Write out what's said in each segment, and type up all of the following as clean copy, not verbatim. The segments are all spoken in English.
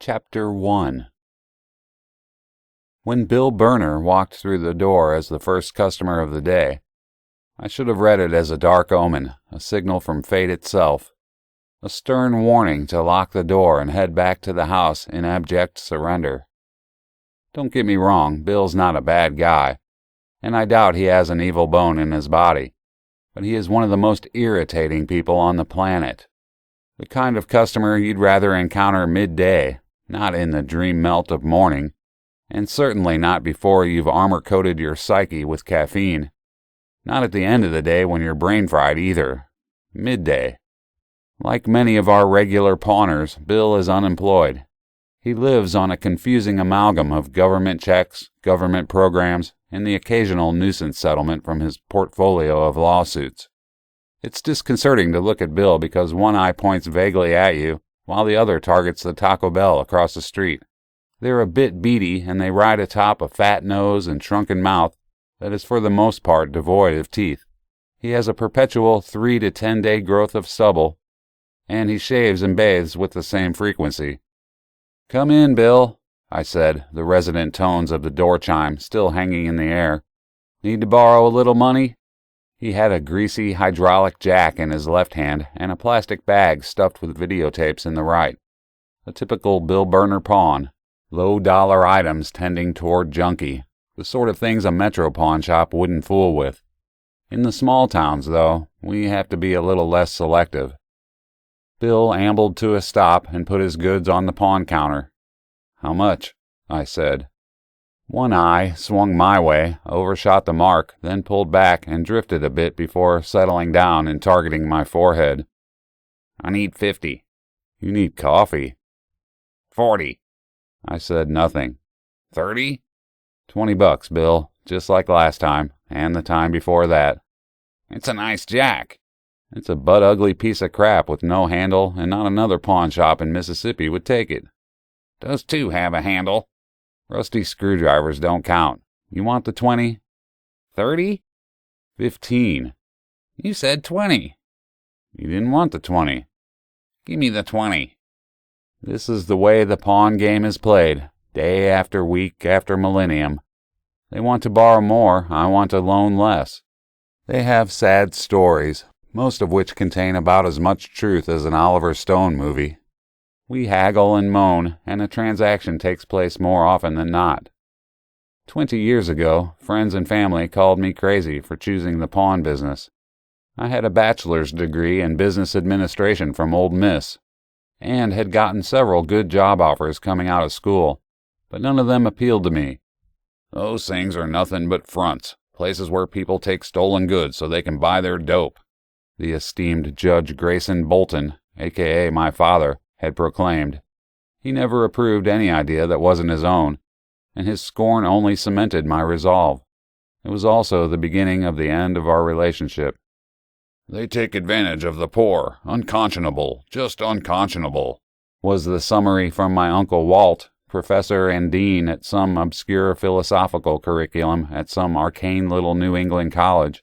Chapter 1. When Bill Burner walked through the door as the first customer of the day, I should have read it as a dark omen, a signal from fate itself, a stern warning to lock the door and head back to the house in abject surrender. Don't get me wrong, Bill's not a bad guy, and I doubt he has an evil bone in his body, but he is one of the most irritating people on the planet. The kind of customer you'd rather encounter midday, not in the dream melt of morning, and certainly not before you've armor-coated your psyche with caffeine. Not at the end of the day when you're brain-fried either. Midday. Like many of our regular pawners, Bill is unemployed. He lives on a confusing amalgam of government checks, government programs, and the occasional nuisance settlement from his portfolio of lawsuits. It's disconcerting to look at Bill because one eye points vaguely at you, while the other targets the Taco Bell across the street. They're a bit beady, and they ride atop a fat nose and shrunken mouth that is for the most part devoid of teeth. He has a perpetual 3 to 10 day growth of stubble, and he shaves and bathes with the same frequency. "Come in, Bill," I said, the resonant tones of the door chime still hanging in the air. "Need to borrow a little money?" He had a greasy hydraulic jack in his left hand and a plastic bag stuffed with videotapes in the right. A typical Bill Burner pawn. Low-dollar items tending toward junkie. The sort of things a metro pawn shop wouldn't fool with. In the small towns, though, we have to be a little less selective. Bill ambled to a stop and put his goods on the pawn counter. "How much?" I said. One eye swung my way, overshot the mark, then pulled back and drifted a bit before settling down and targeting my forehead. "I need 50. "You need coffee." 40. I said nothing. 30? $20, Bill, just like last time, and the time before that. "It's a nice jack." "It's a butt-ugly piece of crap with no handle, and not another pawn shop in Mississippi would take it." "Does 2 have a handle?" "Rusty screwdrivers don't count. You want the 20? 30? 15. "You said 20. "You didn't want the 20. "Give me the 20. This is the way the pawn game is played, day after week after millennium. They want to borrow more, I want to loan less. They have sad stories, most of which contain about as much truth as an Oliver Stone movie. We haggle and moan, and a transaction takes place more often than not. 20 years ago, friends and family called me crazy for choosing the pawn business. I had a bachelor's degree in business administration from Old Miss, and had gotten several good job offers coming out of school, but none of them appealed to me. "Those things are nothing but fronts, places where people take stolen goods so they can buy their dope," the esteemed Judge Grayson Bolton, a.k.a. my father, had proclaimed. He never approved any idea that wasn't his own, and his scorn only cemented my resolve. It was also the beginning of the end of our relationship. "They take advantage of the poor. Unconscionable, just unconscionable," was the summary from my Uncle Walt, professor and dean at some obscure philosophical curriculum at some arcane little New England college.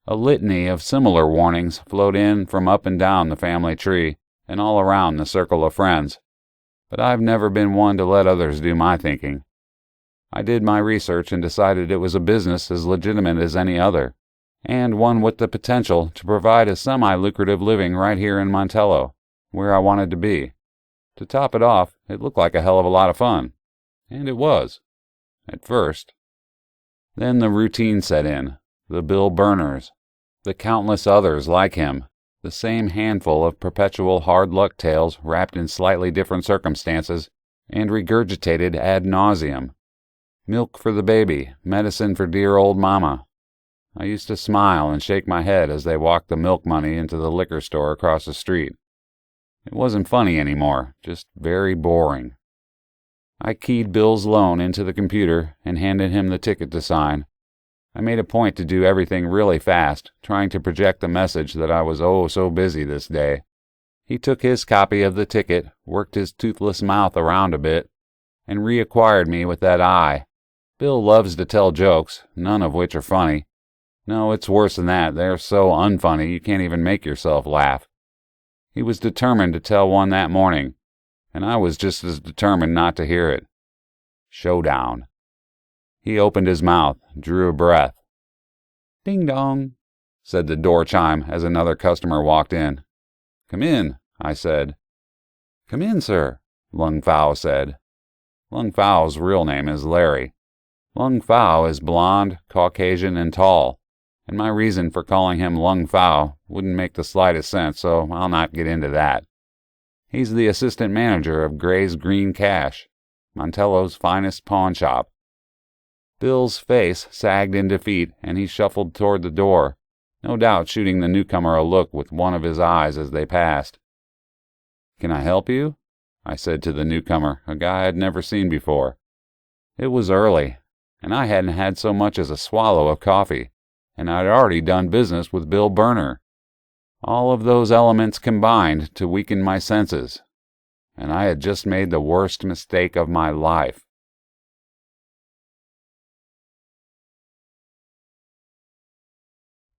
A litany of similar warnings flowed in from up and down the family tree, and all around the circle of friends. But I've never been one to let others do my thinking. I did my research and decided it was a business as legitimate as any other, and one with the potential to provide a semi-lucrative living right here in Montello, where I wanted to be. To top it off, it looked like a hell of a lot of fun. And it was. At first. Then the routine set in. The Bill Burners. The countless others like him. The same handful of perpetual hard-luck tales wrapped in slightly different circumstances and regurgitated ad nauseum. Milk for the baby, medicine for dear old mama. I used to smile and shake my head as they walked the milk money into the liquor store across the street. It wasn't funny anymore, just very boring. I keyed Bill's loan into the computer and handed him the ticket to sign. I made a point to do everything really fast, trying to project the message that I was oh so busy this day. He took his copy of the ticket, worked his toothless mouth around a bit, and reacquired me with that eye. Bill loves to tell jokes, none of which are funny. No, it's worse than that. They're so unfunny you can't even make yourself laugh. He was determined to tell one that morning, and I was just as determined not to hear it. Showdown. He opened his mouth, drew a breath. "Ding dong," said the door chime as another customer walked in. "Come in," I said. "Come in, sir," Lung Fao said. Lung Fao's real name is Larry. Lung Fao is blond, Caucasian, and tall, and my reason for calling him Lung Fao wouldn't make the slightest sense, so I'll not get into that. He's the assistant manager of Gray's Green Cash, Montello's finest pawn shop. Bill's face sagged in defeat, and he shuffled toward the door, no doubt shooting the newcomer a look with one of his eyes as they passed. "Can I help you?" I said to the newcomer, a guy I'd never seen before. It was early, and I hadn't had so much as a swallow of coffee, and I'd already done business with Bill Burner. All of those elements combined to weaken my senses, and I had just made the worst mistake of my life.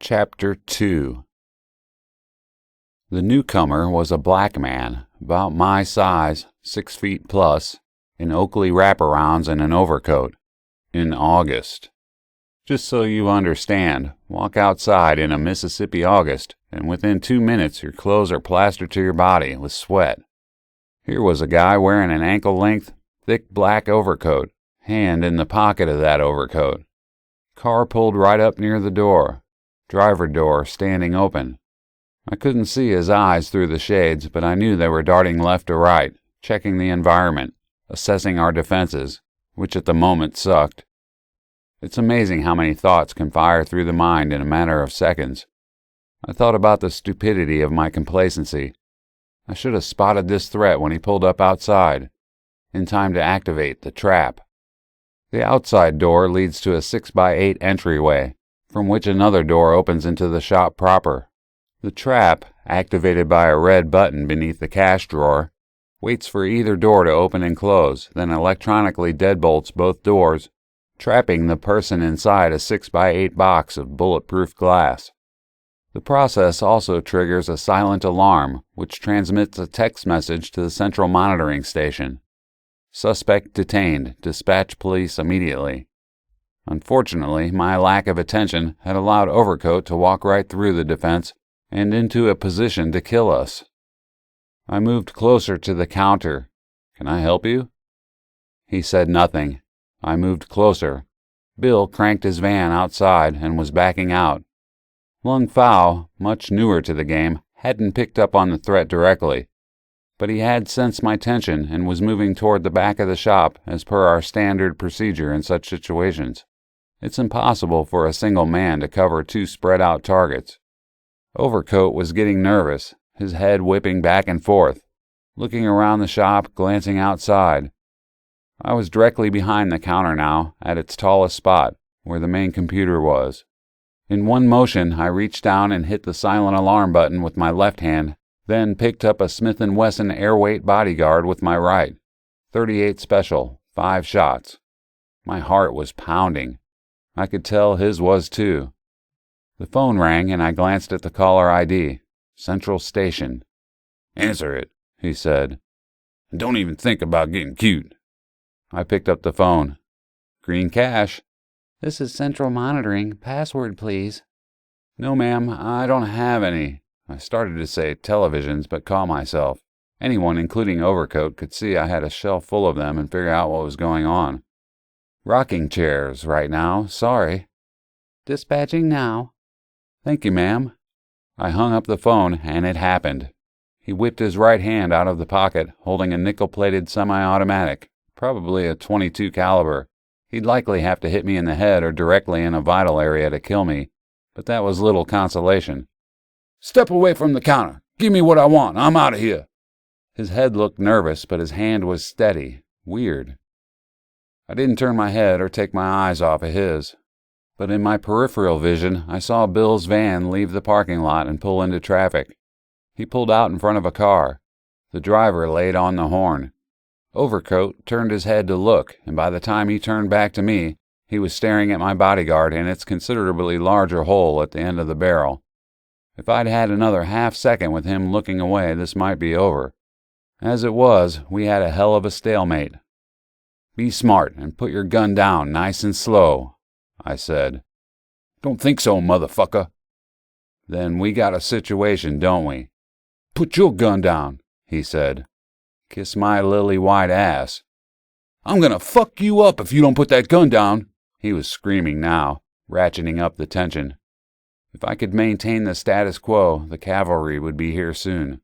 Chapter 2. The newcomer was a black man, about my size, 6 feet plus, in Oakley wraparounds and an overcoat. In August. Just so you understand, walk outside in a Mississippi August, and within 2 minutes your clothes are plastered to your body with sweat. Here was a guy wearing an ankle-length, thick black overcoat, hand in the pocket of that overcoat. Car pulled right up near the door. Driver door standing open. I couldn't see his eyes through the shades, but I knew they were darting left to right, checking the environment, assessing our defenses, which at the moment sucked. It's amazing how many thoughts can fire through the mind in a matter of seconds. I thought about the stupidity of my complacency. I should have spotted this threat when he pulled up outside, in time to activate the trap. The outside door leads to a 6x8 entryway, from which another door opens into the shop proper. The trap, activated by a red button beneath the cash drawer, waits for either door to open and close, then electronically deadbolts both doors, trapping the person inside a 6x8 box of bulletproof glass. The process also triggers a silent alarm, which transmits a text message to the central monitoring station. "Suspect detained. Dispatch police immediately." Unfortunately, my lack of attention had allowed Overcoat to walk right through the defense and into a position to kill us. I moved closer to the counter. "Can I help you?" He said nothing. I moved closer. Bill cranked his van outside and was backing out. Lung Fao, much newer to the game, hadn't picked up on the threat directly, but he had sensed my tension and was moving toward the back of the shop as per our standard procedure in such situations. It's impossible for a single man to cover 2 spread-out targets. Overcoat was getting nervous, his head whipping back and forth, looking around the shop, glancing outside. I was directly behind the counter now, at its tallest spot, where the main computer was. In one motion, I reached down and hit the silent alarm button with my left hand, then picked up a Smith & Wesson Airweight Bodyguard with my right. 38 Special, 5 shots. My heart was pounding. I could tell his was too. The phone rang and I glanced at the caller ID. Central Station. "Answer it," he said. "And don't even think about getting cute." I picked up the phone. "Green Cash." "This is Central Monitoring. Password, please." "No, ma'am, I don't have any." I started to say televisions, but caught myself. Anyone, including Overcoat, could see I had a shelf full of them and figure out what was going on. "Rocking chairs right now, sorry." "Dispatching now." "Thank you, ma'am." I hung up the phone, and it happened. He whipped his right hand out of the pocket, holding a nickel-plated semi-automatic, probably a .22 caliber. He'd likely have to hit me in the head or directly in a vital area to kill me, but that was little consolation. "Step away from the counter. Give me what I want. I'm out of here." His head looked nervous, but his hand was steady. Weird. I didn't turn my head or take my eyes off of his. But in my peripheral vision, I saw Bill's van leave the parking lot and pull into traffic. He pulled out in front of a car. The driver laid on the horn. Overcoat turned his head to look, and by the time he turned back to me, he was staring at my bodyguard and its considerably larger hole at the end of the barrel. If I'd had another half-second with him looking away, this might be over. As it was, we had a hell of a stalemate. "Be smart and put your gun down nice and slow," I said. "Don't think so, motherfucker." "Then we got a situation, don't we?" "Put your gun down," he said. "Kiss my lily-white ass." "I'm gonna fuck you up if you don't put that gun down." He was screaming now, ratcheting up the tension. If I could maintain the status quo, the cavalry would be here soon.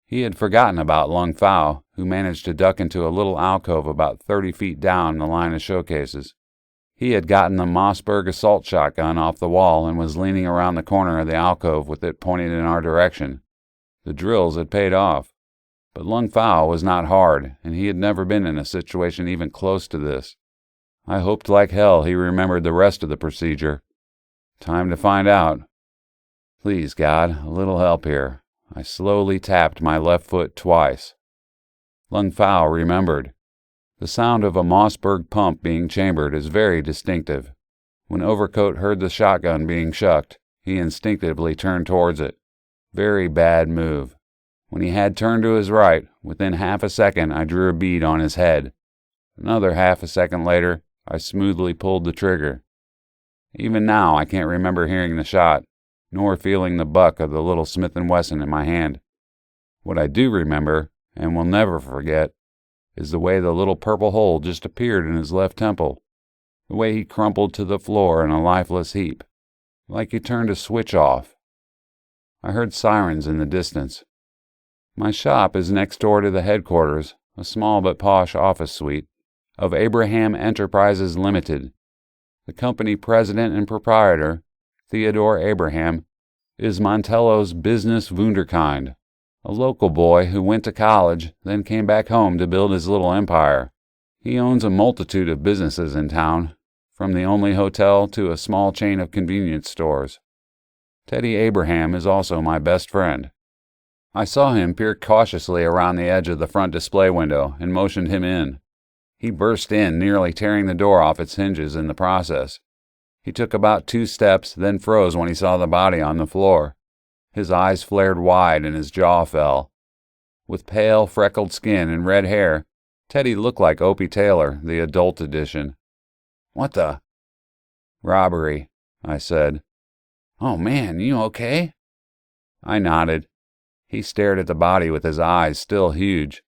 He had forgotten about Lung Fao, who managed to duck into a little alcove about 30 feet down the line of showcases. He had gotten the Mossberg assault shotgun off the wall and was leaning around the corner of the alcove with it pointed in our direction. The drills had paid off. But Lung Fao was not hard, and he had never been in a situation even close to this. I hoped like hell he remembered the rest of the procedure. Time to find out. Please, God, a little help here. I slowly tapped my left foot twice. Lung Fao remembered. The sound of a Mossberg pump being chambered is very distinctive. When Overcoat heard the shotgun being shucked, he instinctively turned towards it. Very bad move. When he had turned to his right, within half a second I drew a bead on his head. Another half a second later, I smoothly pulled the trigger. Even now I can't remember hearing the shot, nor feeling the buck of the little Smith & Wesson in my hand. What I do remember, and will never forget, is the way the little purple hole just appeared in his left temple, the way he crumpled to the floor in a lifeless heap, like he turned a switch off. I heard sirens in the distance. My shop is next door to the headquarters, a small but posh office suite, of Abraham Enterprises Limited. The company president and proprietor, Theodore Abraham, is Montello's business wunderkind, a local boy who went to college, then came back home to build his little empire. He owns a multitude of businesses in town, from the only hotel to a small chain of convenience stores. Teddy Abraham is also my best friend. I saw him peer cautiously around the edge of the front display window and motioned him in. He burst in, nearly tearing the door off its hinges in the process. He took about 2 steps, then froze when he saw the body on the floor. His eyes flared wide and his jaw fell. With pale, freckled skin and red hair, Teddy looked like Opie Taylor, the adult edition. "What the—" "Robbery," I said. "Oh, man, you okay?" I nodded. He stared at the body with his eyes still huge.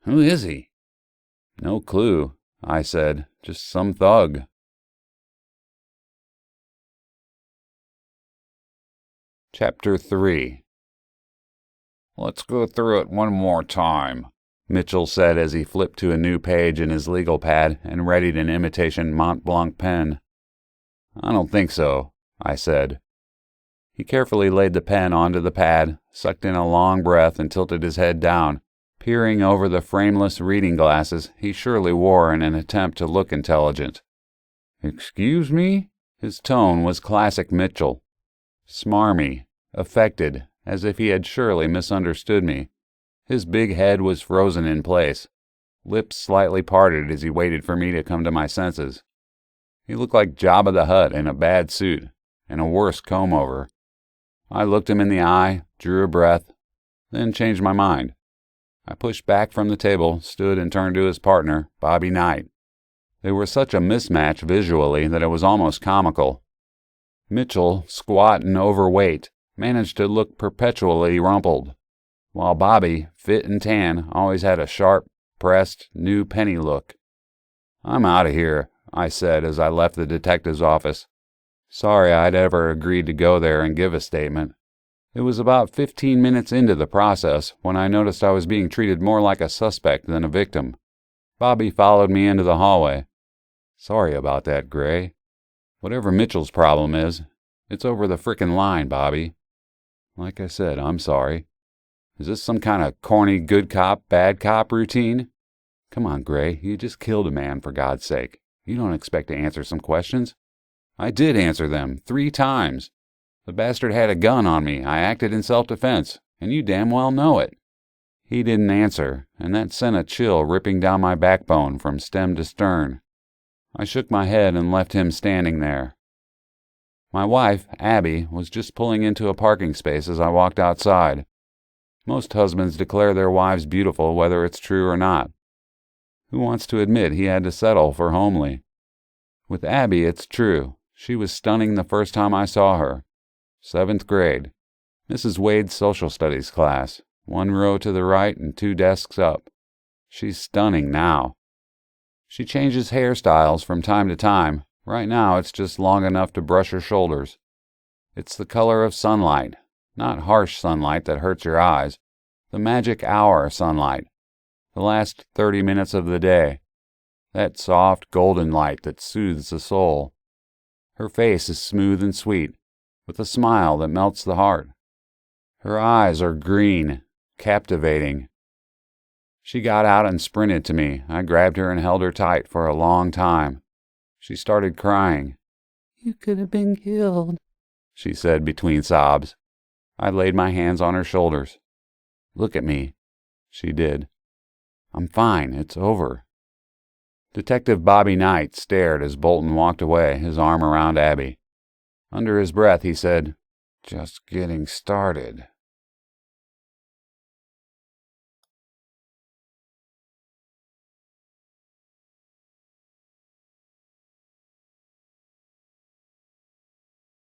"Who is he?" "No clue," I said. "Just some thug." Chapter 3. "Let's go through it one more time," Mitchell said as he flipped to a new page in his legal pad and readied an imitation Mont Blanc pen. "I don't think so," I said. He carefully laid the pen onto the pad, sucked in a long breath, and tilted his head down, peering over the frameless reading glasses he surely wore in an attempt to look intelligent. "Excuse me?" His tone was classic Mitchell. Smarmy, affected, as if he had surely misunderstood me. His big head was frozen in place, lips slightly parted as he waited for me to come to my senses. He looked like Jabba the Hutt in a bad suit, and a worse comb-over. I looked him in the eye, drew a breath, then changed my mind. I pushed back from the table, stood and turned to his partner, Bobby Knight. They were such a mismatch visually that it was almost comical. Mitchell, squat and overweight, managed to look perpetually rumpled, while Bobby, fit and tan, always had a sharp, pressed, new penny look. "I'm out of here," I said as I left the detective's office. Sorry I'd ever agreed to go there and give a statement. It was about 15 minutes into the process when I noticed I was being treated more like a suspect than a victim. Bobby followed me into the hallway. "Sorry about that, Gray. Whatever Mitchell's problem is, it's over the frickin' line, Bobby." "Like I said, I'm sorry. Is this some kind of corny good cop, bad cop routine? Come on, Gray, you just killed a man, for God's sake. You don't expect to answer some questions." "I did answer them, 3 times. The bastard had a gun on me. I acted in self-defense, and you damn well know it." He didn't answer, and that sent a chill ripping down my backbone from stem to stern. I shook my head and left him standing there. My wife, Abby, was just pulling into a parking space as I walked outside. Most husbands declare their wives beautiful whether it's true or not. Who wants to admit he had to settle for homely? With Abby, it's true. She was stunning the first time I saw her. 7th grade. Mrs. Wade's social studies class. 1 row to the right and 2 desks up. She's stunning now. She changes hairstyles from time to time. Right now it's just long enough to brush her shoulders. It's the color of sunlight. Not harsh sunlight that hurts your eyes. The magic hour sunlight. The last 30 minutes of the day. That soft golden light that soothes the soul. Her face is smooth and sweet, with a smile that melts the heart. Her eyes are green, captivating. She got out and sprinted to me. I grabbed her and held her tight for a long time. She started crying. "You could have been killed," she said between sobs. I laid my hands on her shoulders. "Look at me." She did. "I'm fine. It's over." Detective Bobby Knight stared as Bolton walked away, his arm around Abby. Under his breath, he said, "Just getting started."